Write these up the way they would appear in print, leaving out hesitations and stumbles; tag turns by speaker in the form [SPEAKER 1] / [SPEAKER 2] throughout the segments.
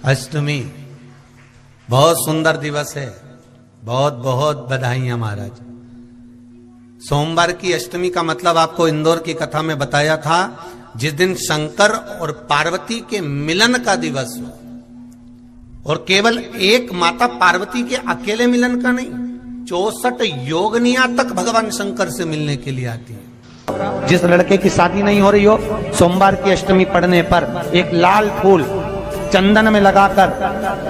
[SPEAKER 1] अष्टमी बहुत सुंदर दिवस है। बहुत बहुत बधाइयां महाराज। सोमवार की अष्टमी का मतलब आपको इंदौर की कथा में बताया था, जिस दिन शंकर और पार्वती के मिलन का दिवस हो, और केवल एक माता पार्वती के अकेले मिलन का नहीं, 64 योगनिया तक भगवान शंकर से मिलने के लिए आती है।
[SPEAKER 2] जिस लड़के की शादी नहीं हो रही हो, सोमवार की अष्टमी पड़ने पर एक लाल फूल चंदन में लगाकर,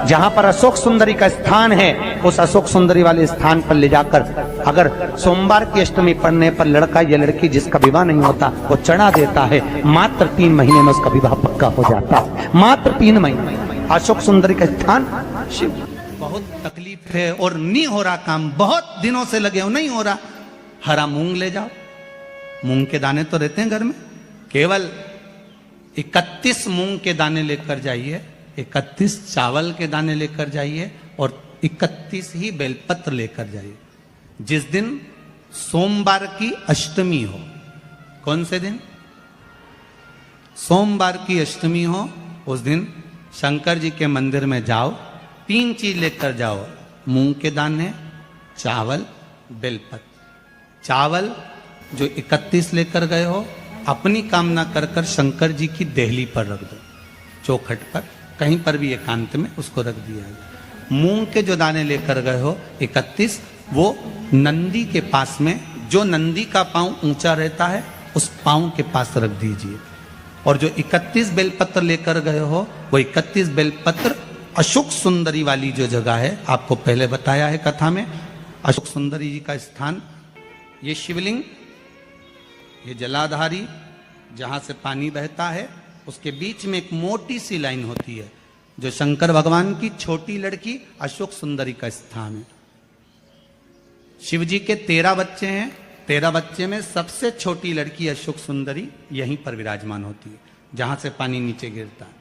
[SPEAKER 2] जहां पर अशोक सुंदरी का स्थान है, उस अशोक सुंदरी वाले स्थान पर ले जाकर, अगर सोमवार की अष्टमी पड़ने पर लड़का या लड़की जिसका विवाह नहीं होता वो चढ़ा देता है, मात्र 3 महीने में उसका विवाह पक्का हो जाता है। मात्र 3 महीने। अशोक सुंदरी का स्थान शिव।
[SPEAKER 1] बहुत तकलीफ है और नहीं हो रहा काम, बहुत दिनों से लगे हो, नहीं हो रहा। हरा मूंग ले जाओ, मूंग के दाने तो रहते हैं घर में, केवल 31 मूंग के दाने लेकर जाइए, 31 चावल के दाने लेकर जाइए और 31 ही बेलपत्र लेकर जाइए। जिस दिन सोमवार की अष्टमी हो, कौन से दिन? सोमवार की अष्टमी हो, उस दिन शंकर जी के मंदिर में जाओ, 3 चीज लेकर जाओ, मूंग के दाने, चावल, बेलपत्र। चावल जो 31 लेकर गए हो, अपनी कामना कर कर शंकर जी की देहली पर रख दो, चौखट पर, कहीं पर भी एकांत में उसको रख दिया है। मूंग के जो दाने लेकर गए हो 31, वो नंदी के पास में, जो नंदी का पांव ऊंचा रहता है उस पांव के पास रख दीजिए। और जो 31 बेलपत्र लेकर गए हो, वो 31 बेलपत्र अशोक सुंदरी वाली जो जगह है, आपको पहले बताया है कथा में, अशोक सुंदरी जी का स्थान, ये शिवलिंग, ये जलाधारी जहां से पानी बहता है, उसके बीच में एक मोटी सी लाइन होती है, जो शंकर भगवान की छोटी लड़की अशोक सुंदरी का स्थान है। शिव जी के 13 बच्चे हैं, 13 बच्चे में सबसे छोटी लड़की अशोक सुंदरी यहीं पर विराजमान होती है, जहां से पानी नीचे गिरता है।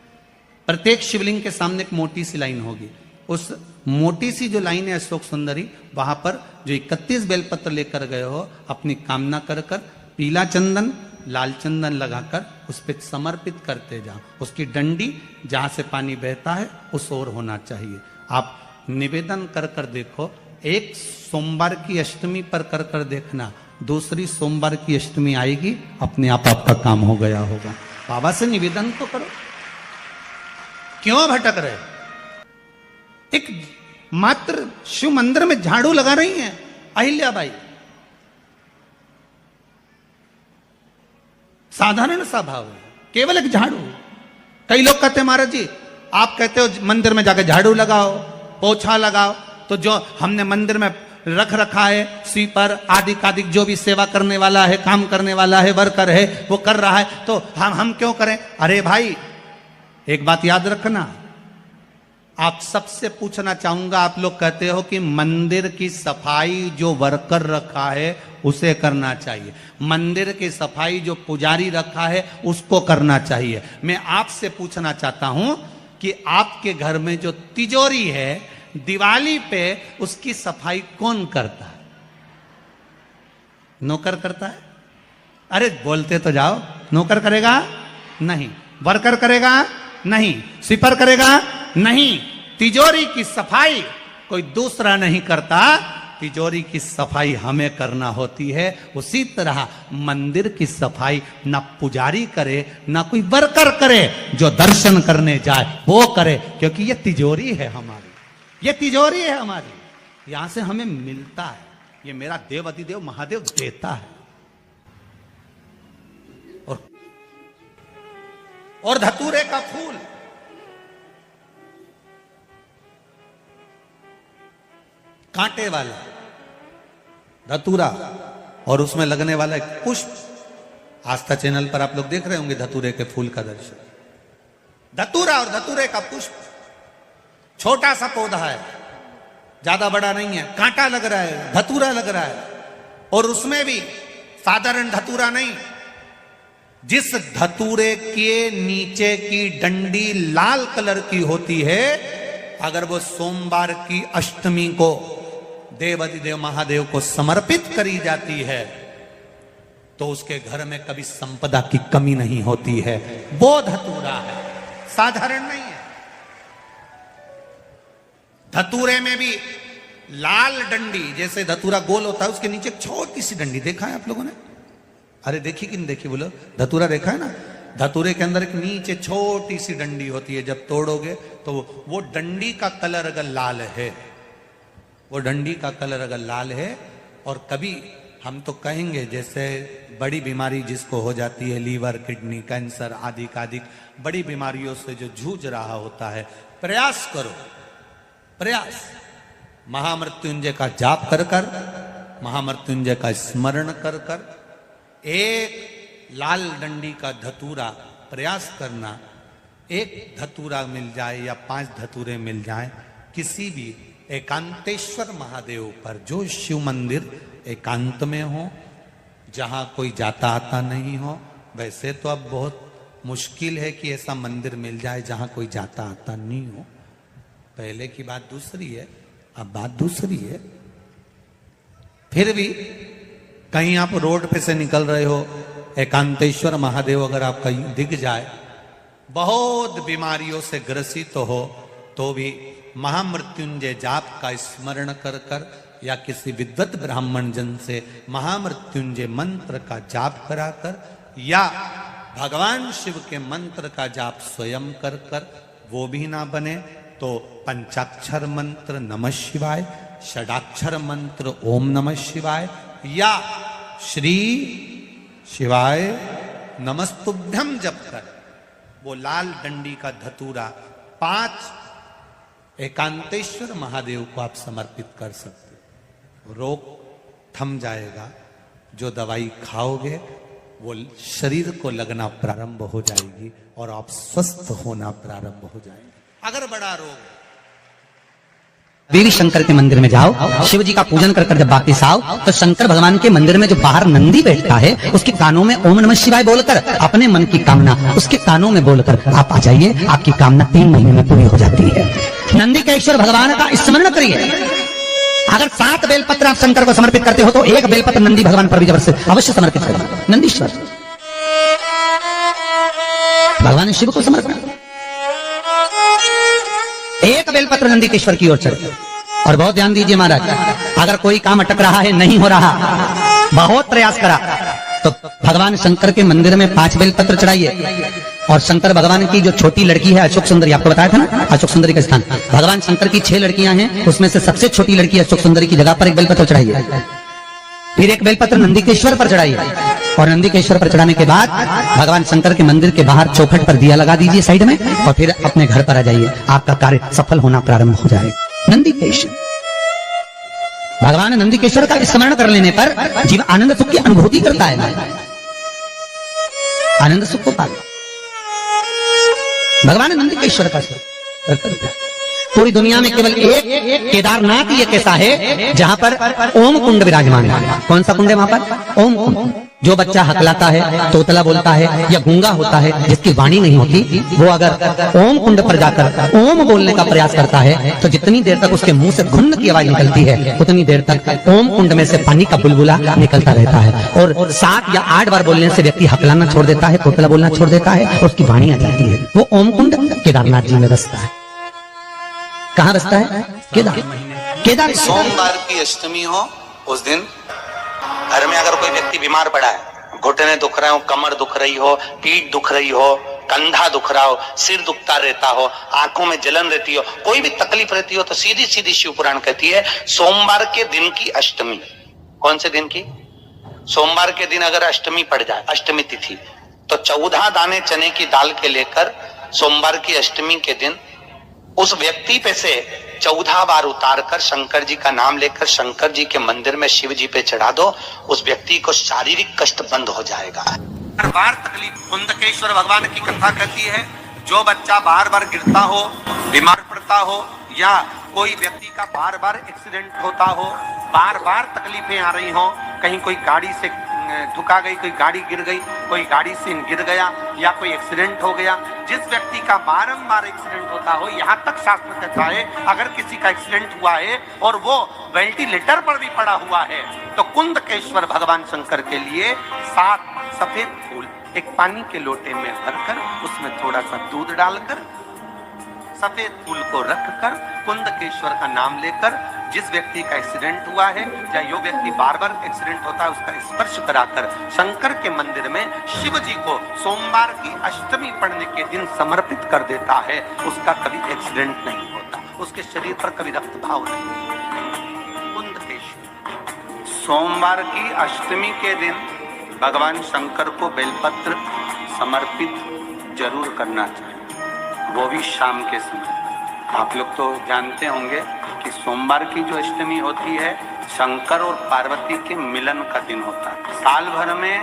[SPEAKER 1] प्रत्येक शिवलिंग के सामने एक मोटी सी लाइन होगी, उस मोटी सी जो लाइन है अशोक सुंदरी, वहां पर जो 31 बेलपत्र लेकर गए हो, अपनी कामना कर कर पीला चंदन, लाल चंदन लगाकर उस पर समर्पित करते जाओ। उसकी डंडी जहां से पानी बहता है उस ओर होना चाहिए। आप निवेदन कर कर देखो, एक सोमवार की अष्टमी पर कर कर देखना, दूसरी सोमवार की अष्टमी आएगी, अपने आप आपका काम हो गया होगा। बाबा से निवेदन तो करो, क्यों भटक रहे? एक मात्र शिव मंदिर में झाड़ू लगा रही हैं अहिल्याबाई, साधारण सा भाव है, केवल एक झाड़ू। कई लोग कहते हैं महाराज जी, आप कहते हो मंदिर में जाकर झाड़ू लगाओ, पोछा लगाओ, तो जो हमने मंदिर में रख रखा है स्वीपर आदि जो भी सेवा करने वाला है, काम करने वाला है, वर्कर है, वो कर रहा है, तो हम क्यों करें? अरे भाई, एक बात याद रखना, आप सबसे पूछना चाहूंगा, आप लोग कहते हो कि मंदिर की सफाई जो वर्कर रखा है उसे करना चाहिए, मंदिर की सफाई जो पुजारी रखा है उसको करना चाहिए। मैं आपसे पूछना चाहता हूं कि आपके घर में जो तिजोरी है, दिवाली पे उसकी सफाई कौन करता है? नौकर करता है? अरे बोलते तो जाओ। नौकर करेगा? नहीं। वर्कर करेगा? नहीं। स्वीपर करेगा? नहीं। तिजोरी की सफाई कोई दूसरा नहीं करता, तिजोरी की सफाई हमें करना होती है। उसी तरह मंदिर की सफाई ना पुजारी करे ना कोई वर्कर करे, जो दर्शन करने जाए वो करे, क्योंकि ये तिजोरी है हमारी, ये तिजोरी है हमारी, यहां से हमें मिलता है, ये मेरा देव अधिदेव महादेव देता है। और धतूरे का फूल, कांटे वाला धतूरा, और उसमें लगने वाला एक पुष्प, आस्था चैनल पर आप लोग देख रहे होंगे धतूरे के फूल का दर्शन। धतूरा और धतूरे का पुष्प, छोटा सा पौधा है, ज्यादा बड़ा नहीं है, कांटा लग रहा है, धतूरा लग रहा है, और उसमें भी साधारण धतूरा नहीं, जिस धतूरे के नीचे की डंडी लाल कलर की होती है, अगर वो सोमवार की अष्टमी को देव अधिदेव महादेव को समर्पित करी जाती है, तो उसके घर में कभी संपदा की कमी नहीं होती है। वो धतूरा है, साधारण नहीं है। धतूरे में भी लाल डंडी, जैसे धतूरा गोल होता है उसके नीचे एक छोटी सी डंडी, देखा है आप लोगों ने? अरे देखी कि नहीं देखी बोलो? धतूरा देखा है ना? धतूरे के अंदर एक नीचे छोटी सी डंडी होती है, जब तोड़ोगे तो वो डंडी का कलर अगर लाल है, वो डंडी का कलर अगर लाल है, और कभी हम तो कहेंगे जैसे बड़ी बीमारी जिसको हो जाती है, लीवर, किडनी, कैंसर आदि आदि बड़ी बीमारियों से जो जूझ रहा होता है, प्रयास करो, प्रयास महामृत्युंजय का जाप कर कर, महामृत्युंजय का स्मरण कर कर, एक लाल डंडी का धतूरा प्रयास करना, एक धतूरा मिल जाए या 5 धतूरे मिल जाए किसी भी एकांतेश्वर महादेव पर, जो शिव मंदिर एकांत में हो, जहां कोई जाता आता नहीं हो। वैसे तो अब बहुत मुश्किल है कि ऐसा मंदिर मिल जाए जहां कोई जाता आता नहीं हो, पहले की बात दूसरी है, अब बात दूसरी है। फिर भी कहीं आप रोड पे से निकल रहे हो, एकांतेश्वर महादेव अगर आपका दिख जाए, बहुत बीमारियों से ग्रसित हो, तो भी महामृत्युंजय जाप का स्मरण कर कर या किसी विद्वत ब्राह्मण जन से महामृत्युंजय मंत्र का जाप कराकर, या भगवान शिव के मंत्र का जाप स्वयं कर कर, वो भी ना बने तो पंचाक्षर मंत्र नमः शिवाय, षडाक्षर मंत्र ओम नमः शिवाय, या श्री शिवाय नमस्तुभ्यम जप कर वो लाल डंडी का धतूरा 5 एकांतेश्वर महादेव को आप समर्पित कर सकते। रोग थम जाएगा, जो दवाई खाओगे वो शरीर को लगना प्रारंभ हो जाएगी और आप स्वस्थ होना प्रारंभ हो जाएंगे। अगर बड़ा रोग,
[SPEAKER 3] देवी शंकर के मंदिर में जाओ, शिव जी का पूजन कर जब वापिस आओ, तो शंकर भगवान के मंदिर में जो बाहर नंदी बैठता है, उसके कानों में ओम नमः शिवाय बोलकर अपने मन की कामना उसके कानों में बोलकर आप आ जाइए, आपकी कामना 3 महीने में पूरी हो जाती है। नंदी के ईश्वर भगवान का स्मरण करिए। अगर 7 बेलपत्र आप शंकर को समर्पित करते हो तो 1 बेलपत्र नंदी भगवान पर भी अवश्य समर्पित करिए। नंदीश्वर भगवान शिव को समर्पित, 1 बेलपत्र नंदी केश्वर की ओर चढ़े। और बहुत ध्यान दीजिए महाराज, अगर कोई काम अटक रहा है, नहीं हो रहा, बहुत प्रयास करा, तो भगवान शंकर के मंदिर में 5 बेलपत्र चढ़ाइए। और शंकर भगवान की जो छोटी लड़की है अशोक सुंदरी, आपको बताया था ना अशोक सुंदरी का स्थान, भगवान शंकर की 6 लड़कियां हैं, उसमें से सबसे छोटी लड़की अशोक सुंदरी की जगह पर 1 बेलपत्र चढ़ाइए। फिर 1 बेलपत्र नंदीकेश्वर पर चढ़ाइए। और नंदीकेश्वर पर चढ़ाने के बाद भगवान शंकर के मंदिर के बाहर चौखट पर दिया लगा दीजिए साइड में, और फिर अपने घर पर आ जाइए, आपका कार्य सफल होना प्रारंभ हो जाएगा। नंदीकेश्वर भगवान नंदीकेश्वर का स्मरण कर लेने पर जीव आनंद सुख की अनुभूति करता है, आनंद सुख को पाता। भगवान नंदीकेश्वर का पूरी दुनिया में केवल एक केदारनाथ ये कैसा है जहां पर ओम कुंड विराजमान है। कौन सा कुंड है वहां पर? ओम कुंड। जो बच्चा हकलाता है, तोतला बोलता है या गूंगा होता है, जिसकी वाणी नहीं होती, वो अगर ओम कुंड पर जाकर ओम बोलने का प्रयास करता है तो जितनी देर तक उसके मुंह से घुन्न की आवाज निकलती है, उतनी देर तक ओम कुंड में से पानी का बुलबुला निकलता रहता है। और 7 या 8 बार बोलने से व्यक्ति हकलाना छोड़ देता है, तोतला बोलना छोड़ देता है, उसकी वाणी आ जाती है। वो ओम कुंड केदारनाथ जी में बसता है। कहाँ बसता है? केदार।
[SPEAKER 1] सोमवार की अष्टमी हो, उस दिन घर में अगर कोई व्यक्ति बीमार पड़ा है, घुटने दुख रहे हो, कमर दुख रही हो, पीठ दुख रही हो, कंधा दुख रहा हो, सिर दुखता रहता हो, आंखों में जलन रहती हो, कोई भी तकलीफ रहती हो, तो सीधी सीधी शिव पुराण कहती है सोमवार के दिन की अष्टमी। कौन से दिन की? सोमवार के दिन अगर अष्टमी पड़ जाए, अष्टमी तिथि, तो 14 दाने चने की दाल के लेकर सोमवार की अष्टमी के दिन उस व्यक्ति पे से 14 बार उतार कर शंकर जी का नाम लेकर शंकर जी के मंदिर में शिव जी पे चढ़ा दो, उस व्यक्ति को शारीरिक कष्ट बंद हो जाएगा। हर बार तकलीफ, कुंदकेश्वर भगवान की कथा कहती है, जो बच्चा बार बार गिरता हो, बीमार पड़ता हो, या कोई व्यक्ति का बार बार एक्सीडेंट होता हो, बार बार तकलीफें आ रही हो, कहीं कोई गाड़ी से ठुका गई, कोई गाड़ी गिर गई, कोई गाड़ी से गिर गया, या कोई एक्सीडेंट हो गया, जिस व्यक्ति का बारंबार एक्सीडेंट होता हो, यहाँ तक शास्त्र कहता है अगर किसी का एक्सीडेंट हुआ है और वो वेंटिलेटर पर भी पड़ा हुआ है, तो कुंदकेश्वर भगवान शंकर के लिए 7 सफेद फूल एक पानी के लोटे में भरकर उसमें थोड़ा सा दूध डालकर सफेद फूल को रखकर कुंदकेश्वर का नाम लेकर जिस व्यक्ति का एक्सीडेंट हुआ है या जो व्यक्ति बार बार एक्सीडेंट होता है उसका स्पर्श कराकर शंकर के मंदिर में शिव जी को सोमवार की अष्टमी पड़ने के दिन समर्पित कर देता है, उसका कभी एक्सीडेंट नहीं होता, उसके शरीर पर कभी रक्तभाव नहीं। कुंदकेश्वर सोमवार की अष्टमी के दिन भगवान शंकर को बेलपत्र समर्पित जरूर करना चाहिए, वो भी शाम के समय। आप लोग तो जानते होंगे कि सोमवार की जो अष्टमी होती है शंकर और पार्वती के मिलन का दिन होता है। साल भर में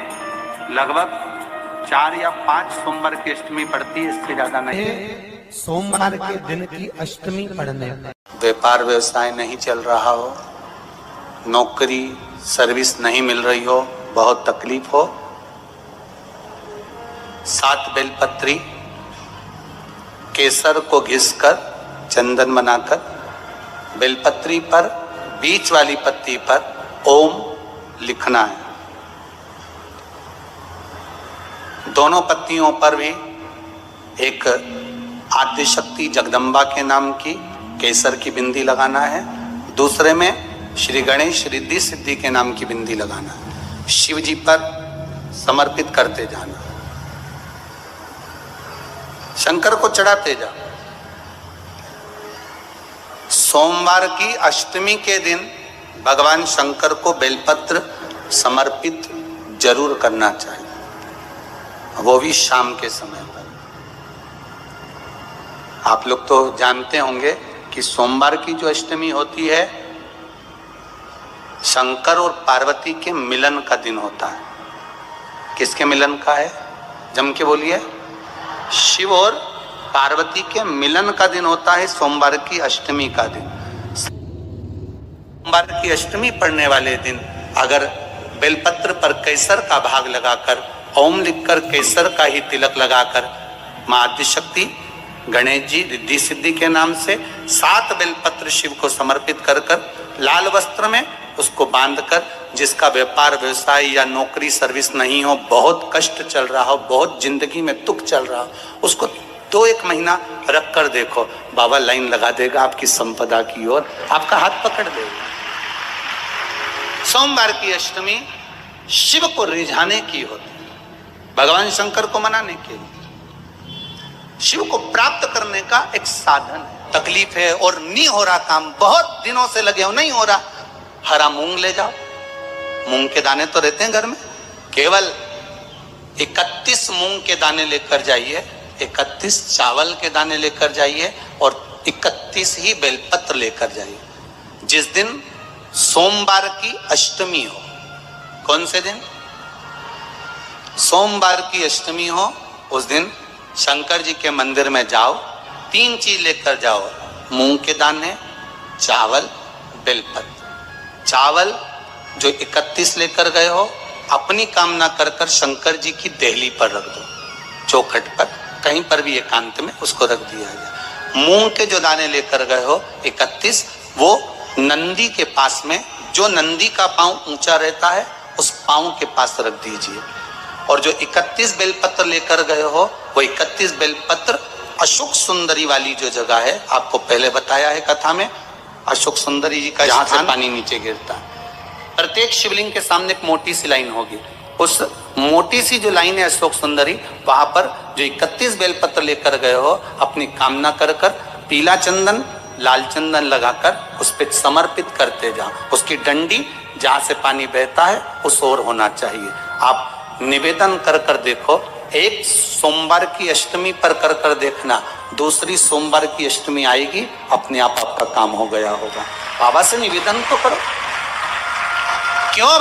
[SPEAKER 1] लगभग 4 या 5 सोमवार की अष्टमी पड़ती है, इससे ज्यादा नहीं।
[SPEAKER 2] सोमवार के दिन की अष्टमी पड़ने
[SPEAKER 1] व्यापार व्यवसाय नहीं चल रहा हो, नौकरी सर्विस नहीं मिल रही हो, बहुत तकलीफ हो, 7 बेलपत्री केसर को घिसकर चंदन बनाकर बेलपत्री पर बीच वाली पत्ती पर ओम लिखना है। दोनों पत्तियों पर भी एक आद्यशक्ति जगदम्बा के नाम की केसर की बिंदी लगाना है, दूसरे में श्री गणेश रिद्धि सिद्धि के नाम की बिंदी लगाना है। शिव जी पर समर्पित करते जाना, शंकर को चढ़ाते जाओ। सोमवार की अष्टमी के दिन भगवान शंकर को बेलपत्र समर्पित जरूर करना चाहिए, वो भी शाम के समय पर। आप लोग तो जानते होंगे कि सोमवार की जो अष्टमी होती है शंकर और पार्वती के मिलन का दिन होता है। किसके मिलन का है? जम के बोलिए। शिव और पार्वती के मिलन का दिन होता है सोमवार की अष्टमी का दिन। सोमवार की अष्टमी पड़ने वाले दिन अगर बेलपत्र पर केसर का भाग लगाकर ओम लिखकर केसर का ही तिलक लगाकर मां आदिशक्ति गणेश जी रिद्धि सिद्धि के नाम से 7 बेलपत्र शिव को समर्पित कर लाल वस्त्र में उसको बांधकर, जिसका व्यापार व्यवसाय या नौकरी सर्विस नहीं हो, बहुत कष्ट चल रहा हो, बहुत जिंदगी में दुख चल रहा हो, उसको 2-1 महीना रख कर देखो, बाबा लाइन लगा देगा आपकी संपदा की ओर, आपका हाथ पकड़ देगा। सोमवार की अष्टमी शिव को रिझाने की होती है, भगवान शंकर को मनाने के लिए, शिव को प्राप्त करने का एक साधन है। तकलीफ है और नहीं हो रहा काम, बहुत दिनों से लगे हो, नहीं हो रहा, हरा मूंग ले जाओ। मूंग के दाने तो रहते हैं घर में, केवल 31 मूंग के दाने लेकर जाइए, 31 चावल के दाने लेकर जाइए और 31 ही बेलपत्र लेकर जाइए। जिस दिन सोमवार की अष्टमी हो, कौन से दिन? सोमवार की अष्टमी हो, उस दिन शंकर जी के मंदिर में जाओ, 3 चीज लेकर जाओ, मूंग के दाने, चावल, बेलपत्र। चावल जो 31 लेकर गए हो अपनी कामना कर कर शंकर जी की देहली पर रख दो, चौखट पर, कहीं पर भी एकांत में उसको रख दिया जाए। मूंग के जो दाने लेकर गए हो 31, वो नंदी के पास में, जो नंदी का पांव ऊंचा रहता है उस पांव के पास रख दीजिए। और जो 31 बेलपत्र लेकर गए हो वो 31 बेलपत्र अशोक सुंदरी वाली जो जगह है, आपको पहले बताया है कथा में, अशोक सुंदरी जी का जहां से पानी नीचे गिरता है, प्रत्येक शिवलिंग के सामने एक मोटी सी लाइन होगी, उस मोटी सी जो लाइन है अशोक सुंदरी, वहां पर जो 31 बेलपत्र लेकर गए हो अपनी कामना कर कर पीला चंदन लाल चंदन लगाकर उस पर समर्पित करते जाओ। उसकी डंडी जहां से पानी बहता है उस ओर होना चाहिए। आप निवेदन कर कर देखो, एक सोमवार की अष्टमी पर कर कर देखना, दूसरी सोमवार की अष्टमी आएगी, अपने आप आपका काम हो गया होगा। बाबा से निवेदन तो करो। क्यों?